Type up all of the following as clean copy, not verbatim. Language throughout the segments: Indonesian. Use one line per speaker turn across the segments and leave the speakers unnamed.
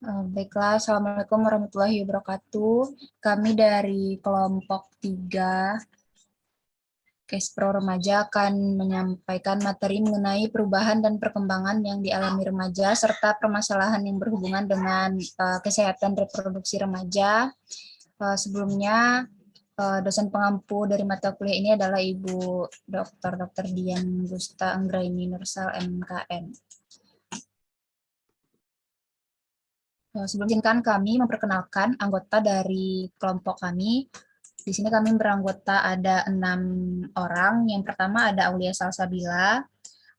Baiklah, Assalamualaikum warahmatullahi wabarakatuh. Kami dari kelompok 3 Kespro Remaja akan menyampaikan materi mengenai perubahan dan perkembangan yang dialami remaja serta permasalahan yang berhubungan dengan kesehatan reproduksi remaja. Sebelumnya, dosen pengampu dari mata kuliah ini adalah Ibu Dr. Dian Gusta Anggraini Nursal MKN. Sebelum izinkan kami memperkenalkan anggota dari kelompok kami. Di sini kami beranggota ada 6 orang. Yang pertama ada Aulia Salsabila,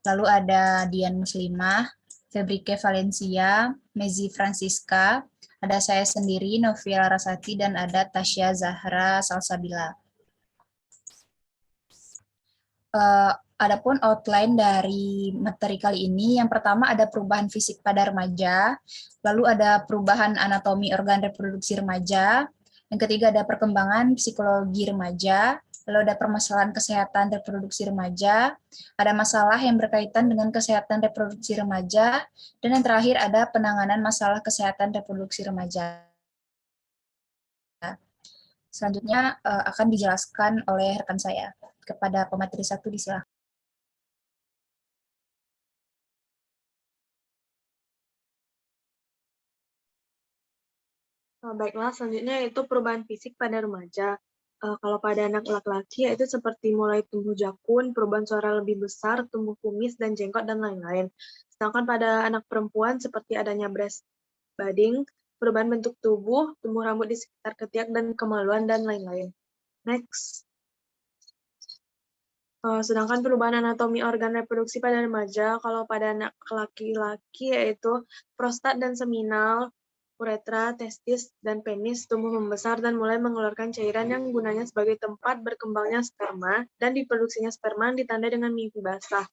lalu ada Dian Muslimah, Febrike Valencia, Mezi Francisca, ada saya sendiri Novia Larasati, dan ada Tasya Zahra Salsabila. Adapun outline dari materi kali ini, yang pertama ada perubahan fisik pada remaja, lalu ada perubahan anatomi organ reproduksi remaja, yang ketiga ada perkembangan psikologi remaja, lalu ada permasalahan kesehatan reproduksi remaja, ada masalah yang berkaitan dengan kesehatan reproduksi remaja, dan yang terakhir ada penanganan masalah kesehatan reproduksi remaja. Selanjutnya akan dijelaskan oleh rekan saya. Kepada pemateri 1 disilakan.
Baiklah, selanjutnya yaitu perubahan fisik pada remaja. Kalau pada anak laki-laki yaitu seperti mulai tumbuh jakun, perubahan suara lebih besar, tumbuh kumis dan jenggot, dan lain-lain. Sedangkan pada anak perempuan seperti adanya breast budding, perubahan bentuk tubuh, tumbuh rambut di sekitar ketiak dan kemaluan, dan lain-lain. Next. Sedangkan perubahan anatomi organ reproduksi pada remaja, kalau pada anak laki-laki yaitu prostat dan seminal, uretra, testis, dan penis tumbuh membesar dan mulai mengeluarkan cairan yang gunanya sebagai tempat berkembangnya sperma, dan diproduksinya sperma ditandai dengan mimpi basah.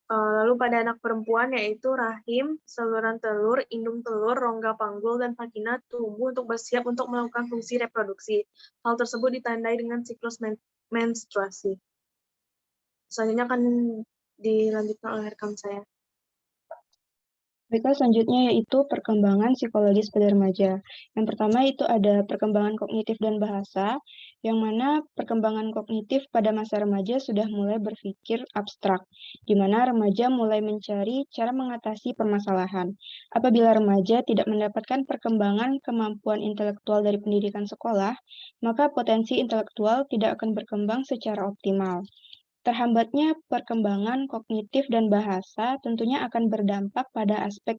Lalu pada anak perempuan yaitu rahim, saluran telur, indung telur, rongga panggul, dan vagina tumbuh untuk bersiap untuk melakukan fungsi reproduksi. Hal tersebut ditandai dengan siklus menstruasi. Selanjutnya akan dilanjutkan oleh rekan saya.
Baiklah, selanjutnya yaitu perkembangan psikologis pada remaja. Yang pertama itu ada perkembangan kognitif dan bahasa, yang mana perkembangan kognitif pada masa remaja sudah mulai berpikir abstrak, di mana remaja mulai mencari cara mengatasi permasalahan. Apabila remaja tidak mendapatkan perkembangan kemampuan intelektual dari pendidikan sekolah, maka potensi intelektual tidak akan berkembang secara optimal. Terhambatnya perkembangan kognitif dan bahasa tentunya akan berdampak pada aspek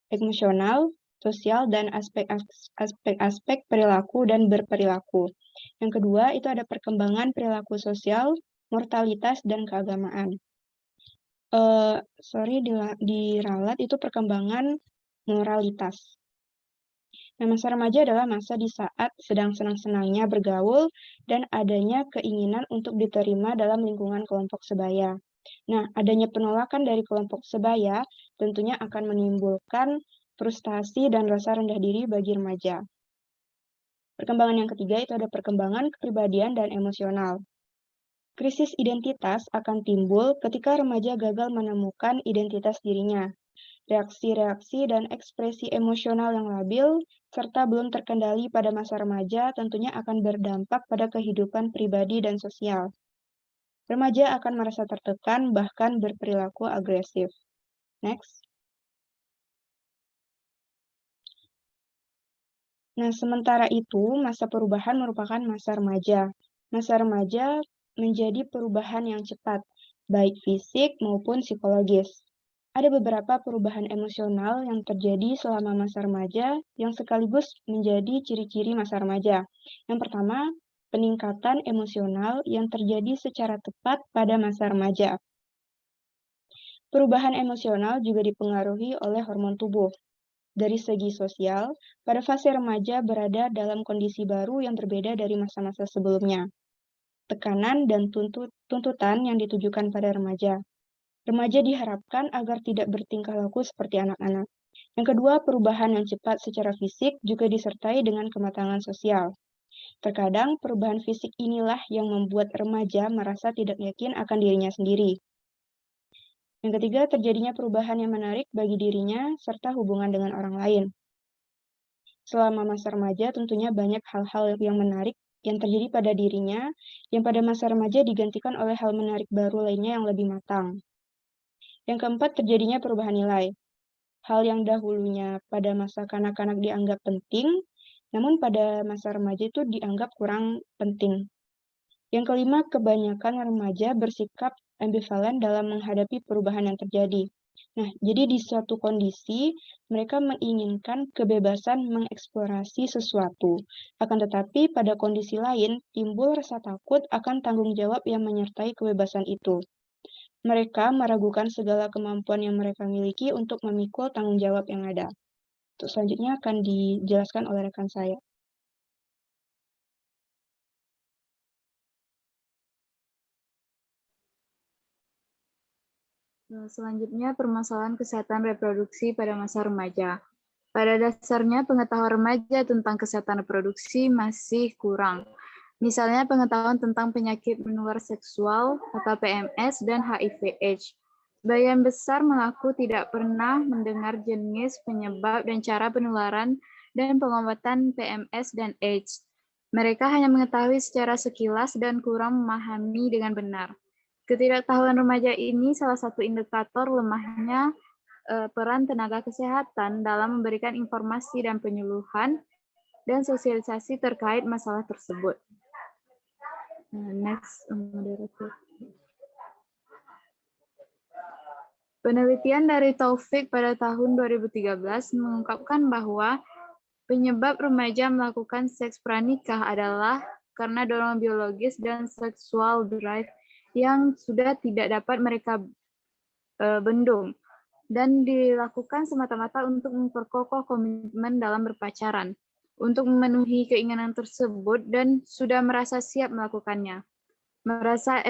emosional, sosial, dan aspek-aspek perilaku dan berperilaku. Yang kedua, itu ada perkembangan perilaku sosial, mortalitas, dan keagamaan. Diralat itu perkembangan moralitas. Nah, masa remaja adalah masa di saat sedang senang-senangnya bergaul dan adanya keinginan untuk diterima dalam lingkungan kelompok sebaya. Nah, adanya penolakan dari kelompok sebaya tentunya akan menimbulkan frustasi dan rasa rendah diri bagi remaja. Perkembangan yang ketiga itu ada perkembangan kepribadian dan emosional. Krisis identitas akan timbul ketika remaja gagal menemukan identitas dirinya. Reaksi-reaksi dan ekspresi emosional yang labil, serta belum terkendali pada masa remaja tentunya akan berdampak pada kehidupan pribadi dan sosial. Remaja akan merasa tertekan, bahkan berperilaku agresif. Next. Nah, sementara itu, masa perubahan merupakan masa remaja. Masa remaja menjadi perubahan yang cepat, baik fisik maupun psikologis. Ada beberapa perubahan emosional yang terjadi selama masa remaja yang sekaligus menjadi ciri-ciri masa remaja. Yang pertama, peningkatan emosional yang terjadi secara tepat pada masa remaja. Perubahan emosional juga dipengaruhi oleh hormon tubuh. Dari segi sosial, pada fase remaja berada dalam kondisi baru yang berbeda dari masa-masa sebelumnya. Tekanan dan tuntutan yang ditujukan pada remaja. Remaja diharapkan agar tidak bertingkah laku seperti anak-anak. Yang kedua, perubahan yang cepat secara fisik juga disertai dengan kematangan sosial. Terkadang, perubahan fisik inilah yang membuat remaja merasa tidak yakin akan dirinya sendiri. Yang ketiga, terjadinya perubahan yang menarik bagi dirinya serta hubungan dengan orang lain. Selama masa remaja, tentunya banyak hal-hal yang menarik yang terjadi pada dirinya, yang pada masa remaja digantikan oleh hal menarik baru lainnya yang lebih matang. Yang keempat, terjadinya perubahan nilai. Hal yang dahulunya pada masa kanak-kanak dianggap penting, namun pada masa remaja itu dianggap kurang penting. Yang kelima, kebanyakan remaja bersikap ambivalen dalam menghadapi perubahan yang terjadi. Nah, jadi di suatu kondisi, mereka menginginkan kebebasan mengeksplorasi sesuatu. Akan tetapi, pada kondisi lain, timbul rasa takut akan tanggung jawab yang menyertai kebebasan itu. Mereka meragukan segala kemampuan yang mereka miliki untuk memikul tanggung jawab yang ada. Untuk selanjutnya akan dijelaskan oleh rekan saya.
Selanjutnya, permasalahan kesehatan reproduksi pada masa remaja. Pada dasarnya, pengetahuan remaja tentang kesehatan reproduksi masih kurang. Misalnya, pengetahuan tentang penyakit menular seksual atau PMS dan HIV/AIDS. Sebagian besar mengaku tidak pernah mendengar jenis, penyebab, dan cara penularan dan pengobatan PMS dan AIDS. Mereka hanya mengetahui secara sekilas dan kurang memahami dengan benar. Ketidaktahuan remaja ini salah satu indikator lemahnya peran tenaga kesehatan dalam memberikan informasi dan penyuluhan dan sosialisasi terkait masalah tersebut. Next, moderator. Penelitian dari Taufik pada tahun 2013 mengungkapkan bahwa penyebab remaja melakukan seks pranikah adalah karena dorongan biologis dan seksual drive yang sudah tidak dapat mereka bendung, dan dilakukan semata-mata untuk memperkokoh komitmen dalam berpacaran. Untuk memenuhi keinginan tersebut dan sudah merasa siap melakukannya. Merasa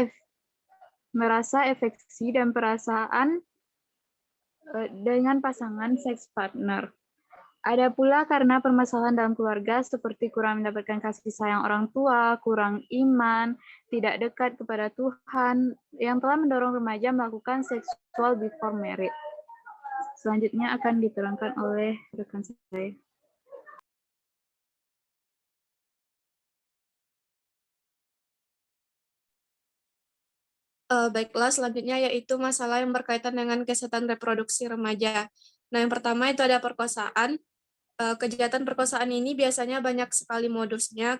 afeksi dan perasaan dengan pasangan seks partner. Ada pula karena permasalahan dalam keluarga seperti kurang mendapatkan kasih sayang orang tua, kurang iman, tidak dekat kepada Tuhan, yang telah mendorong remaja melakukan seksual before marriage. Selanjutnya akan diterangkan oleh rekan saya.
Baiklah, selanjutnya yaitu masalah yang berkaitan dengan kesehatan reproduksi remaja. Nah, yang pertama itu ada perkosaan. Kejahatan perkosaan ini biasanya banyak sekali modusnya,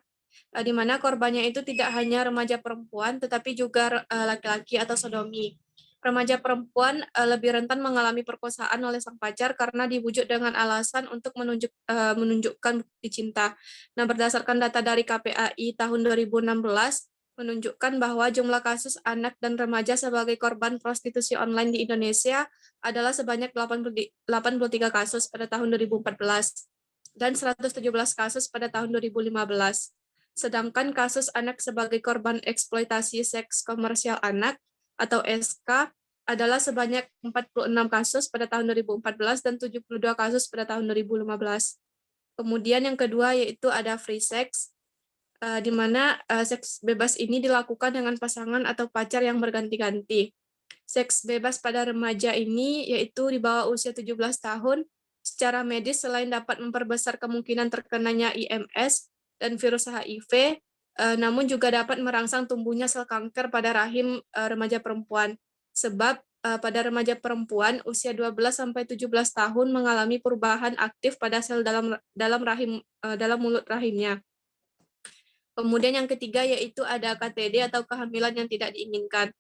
di mana korbannya itu tidak hanya remaja perempuan, tetapi juga laki-laki atau sodomi. Remaja perempuan lebih rentan mengalami perkosaan oleh sang pacar karena dibujuk dengan alasan untuk menunjukkan bukti cinta. Nah, berdasarkan data dari KPAI tahun 2016, menunjukkan bahwa jumlah kasus anak dan remaja sebagai korban prostitusi online di Indonesia adalah sebanyak 83 kasus pada tahun 2014 dan 117 kasus pada tahun 2015. Sedangkan kasus anak sebagai korban eksploitasi seks komersial anak atau SK adalah sebanyak 46 kasus pada tahun 2014 dan 72 kasus pada tahun 2015. Kemudian yang kedua yaitu ada free sex, di mana seks bebas ini dilakukan dengan pasangan atau pacar yang berganti-ganti. Seks bebas pada remaja ini yaitu di bawah usia 17 tahun secara medis selain dapat memperbesar kemungkinan terkenanya IMS dan virus HIV, namun juga dapat merangsang tumbuhnya sel kanker pada rahim remaja perempuan. Sebab pada remaja perempuan usia 12 sampai 17 tahun mengalami perubahan aktif pada sel dalam mulut rahimnya. Kemudian yang ketiga yaitu ada KTD atau kehamilan yang tidak diinginkan.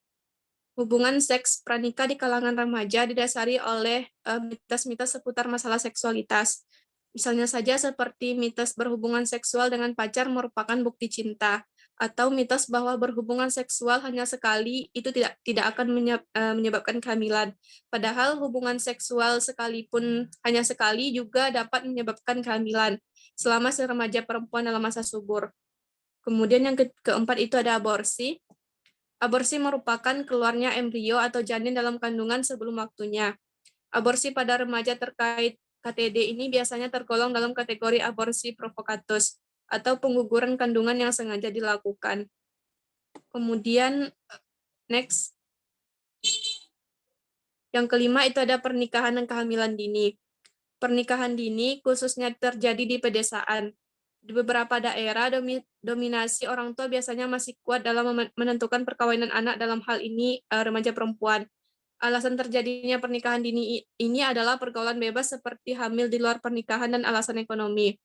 Hubungan seks pranikah di kalangan remaja didasari oleh mitos-mitos seputar masalah seksualitas. Misalnya saja seperti mitos berhubungan seksual dengan pacar merupakan bukti cinta, atau mitos bahwa berhubungan seksual hanya sekali itu tidak akan menyebabkan kehamilan. Padahal hubungan seksual sekalipun hanya sekali juga dapat menyebabkan kehamilan selama si remaja perempuan dalam masa subur. Kemudian yang keempat itu ada aborsi. Aborsi merupakan keluarnya embrio atau janin dalam kandungan sebelum waktunya. Aborsi pada remaja terkait KTD ini biasanya tergolong dalam kategori aborsi provokatus atau pengguguran kandungan yang sengaja dilakukan. Kemudian next.
Yang kelima itu ada pernikahan dan kehamilan dini. Pernikahan dini khususnya terjadi di pedesaan. Di beberapa daerah, dominasi orang tua biasanya masih kuat dalam menentukan perkawinan anak, dalam hal ini remaja perempuan. Alasan terjadinya pernikahan dini ini adalah pergaulan bebas seperti hamil di luar pernikahan dan alasan ekonomi.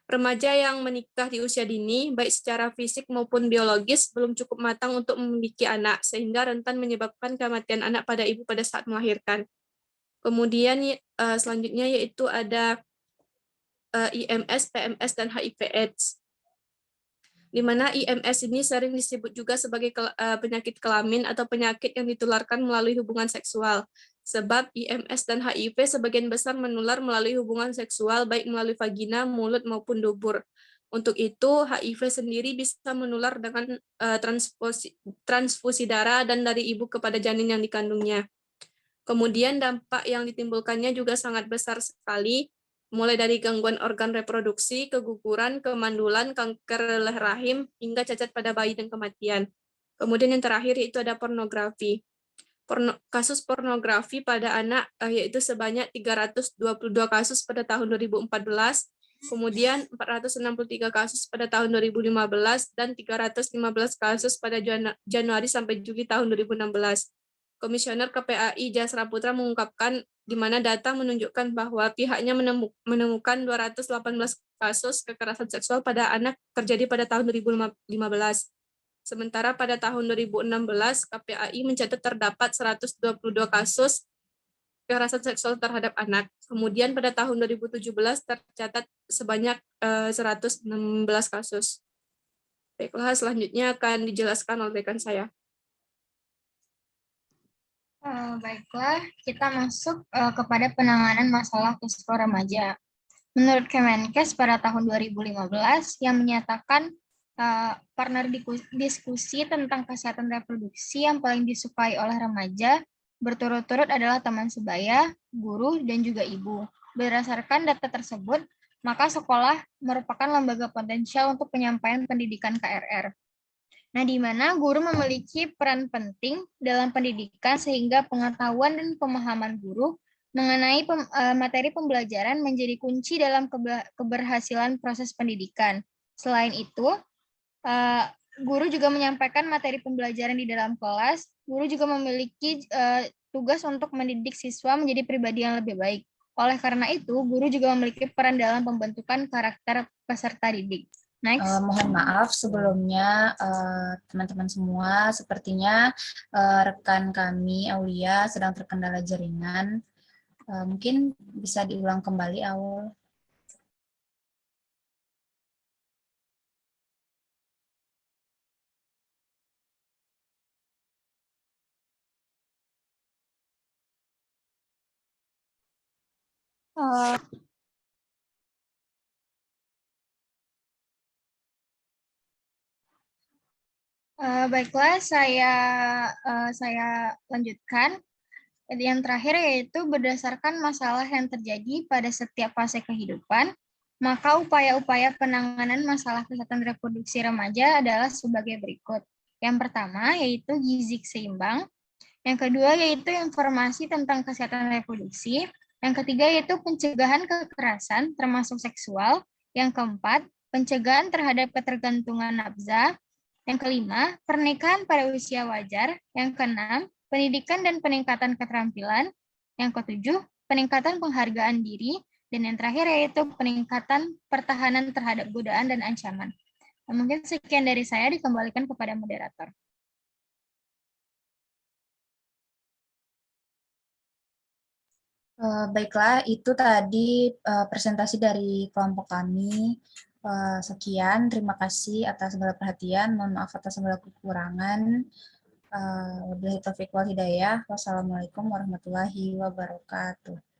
Remaja yang menikah di usia dini, baik secara fisik maupun biologis, belum cukup matang untuk memiliki anak, sehingga rentan menyebabkan kematian anak pada ibu pada saat melahirkan. Kemudian selanjutnya yaitu ada IMS, PMS, dan HIV/AIDS. Di mana IMS ini sering disebut juga sebagai penyakit kelamin atau penyakit yang ditularkan melalui hubungan seksual. Sebab IMS dan HIV sebagian besar menular melalui hubungan seksual, baik melalui vagina, mulut, maupun dubur. Untuk itu, HIV sendiri bisa menular dengan transfusi darah dan dari ibu kepada janin yang dikandungnya. Kemudian dampak yang ditimbulkannya juga sangat besar sekali, mulai dari gangguan organ reproduksi, keguguran, kemandulan, kanker leher rahim, hingga cacat pada bayi dan kematian. Kemudian yang terakhir itu ada pornografi. Kasus pornografi pada anak yaitu sebanyak 322 kasus pada tahun 2014, kemudian 463 kasus pada tahun 2015, dan 315 kasus pada Januari sampai Juli tahun 2016. Komisioner KPAI Jasra Putra mengungkapkan di mana data menunjukkan bahwa pihaknya menemukan 218 kasus kekerasan seksual pada anak terjadi pada tahun 2015. Sementara pada tahun 2016, KPAI mencatat terdapat 122 kasus kekerasan seksual terhadap anak. Kemudian pada tahun 2017 tercatat sebanyak 116 kasus. Baiklah, selanjutnya akan dijelaskan oleh rekan saya.
Baiklah, kita masuk kepada penanganan masalah psiko remaja. Menurut Kemenkes pada tahun 2015 yang menyatakan partner diskusi tentang kesehatan reproduksi yang paling disukai oleh remaja berturut-turut adalah teman sebaya, guru, dan juga ibu. Berdasarkan data tersebut, maka sekolah merupakan lembaga potensial untuk penyampaian pendidikan KRR. Nah, di mana guru memiliki peran penting dalam pendidikan sehingga pengetahuan dan pemahaman guru mengenai materi pembelajaran menjadi kunci dalam keberhasilan proses pendidikan. Selain itu, guru juga menyampaikan materi pembelajaran di dalam kelas. Guru juga memiliki tugas untuk mendidik siswa menjadi pribadi yang lebih baik. Oleh karena itu, guru juga memiliki peran dalam pembentukan karakter peserta didik.
Mohon maaf sebelumnya teman-teman semua, sepertinya rekan kami Aulia sedang terkendala jaringan. Mungkin bisa diulang kembali, Aul.
Baiklah, saya lanjutkan. Yang terakhir yaitu berdasarkan masalah yang terjadi pada setiap fase kehidupan, maka upaya-upaya penanganan masalah kesehatan reproduksi remaja adalah sebagai berikut. Yang pertama yaitu gizi seimbang, yang kedua yaitu informasi tentang kesehatan reproduksi, yang ketiga yaitu pencegahan kekerasan termasuk seksual, yang keempat pencegahan terhadap ketergantungan nafsa, yang kelima pernikahan pada usia wajar, yang keenam pendidikan dan peningkatan keterampilan, yang ketujuh peningkatan penghargaan diri, dan yang terakhir yaitu peningkatan pertahanan terhadap godaan dan ancaman. Mungkin sekian dari saya, dikembalikan kepada moderator.
Baiklah, itu tadi presentasi dari kelompok kami. Sekian, terima kasih atas segala perhatian. Mohon maaf atas segala kekurangan. Wabillahi taufiq wal hidayah. Wassalamualaikum warahmatullahi wabarakatuh.